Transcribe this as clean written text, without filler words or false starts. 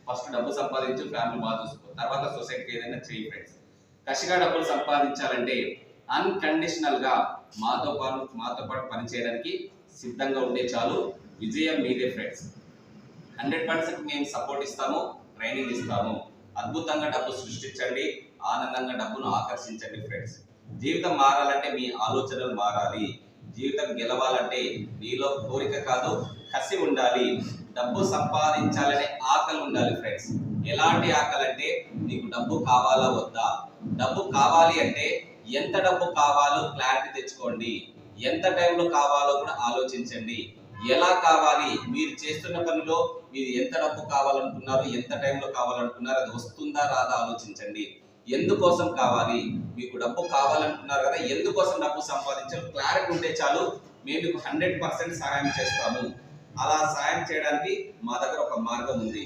First డబ్బు సంపాదించు, family బాగా చూసుకో, తర్వాత సొసైటీకి ఏదైనా చేయి ఫ్రెండ్స్. కసిగా డబ్బులు సంపాదించాలంటే అన్కండిషనల్ గా మాతో పాటు పనిచేయడానికి సిద్ధంగా ఉంటే చాలు, విజయం మీదే ఫ్రెండ్స్. 100% మేము సపోర్ట్ ఇస్తాము, ట్రైనింగ్ ఇస్తాము. అద్భుతంగా డబ్బు సృష్టించండి, ఆనందంగా డబ్బును ఆకర్షించండి ఫ్రెండ్స్. జీవితం మారాలంటే మీ ఆలోచనలు మారాలి. జీవితం గెలవాలంటే మీలో కోరిక కాదు, కసి ఉండాలి. డబ్బు సంపాదించాలనే ఆకలి ఉండాలి ఫ్రెండ్స్. ఎలాంటి ఆకలి అంటే, నీకు డబ్బు కావాలా వద్దా? డబ్బు కావాలి అంటే ఎంత డబ్బు కావాలో క్లారిటీ తెచ్చుకోండి. ఎంత టైంలో కావాలో కూడా ఆలోచించండి. ఎలా కావాలి, మీరు చేస్తున్న పనిలో మీరు ఎంత డబ్బు కావాలనుకున్నారు, ఎంత టైంలో కావాలనుకున్నారు, అది వస్తుందా రాదా ఆలోచించండి. ఎందుకోసం కావాలి, మీకు డబ్బు కావాలనుకున్నారు కదా, ఎందుకోసం డబ్బు సంపాదించాలి, క్లారిటీ ఉంటే చాలు, మేము మీకు 100% సహాయం చేస్తాము. అలా సహాయం చేయడానికి మా దగ్గర ఒక మార్గం ఉంది.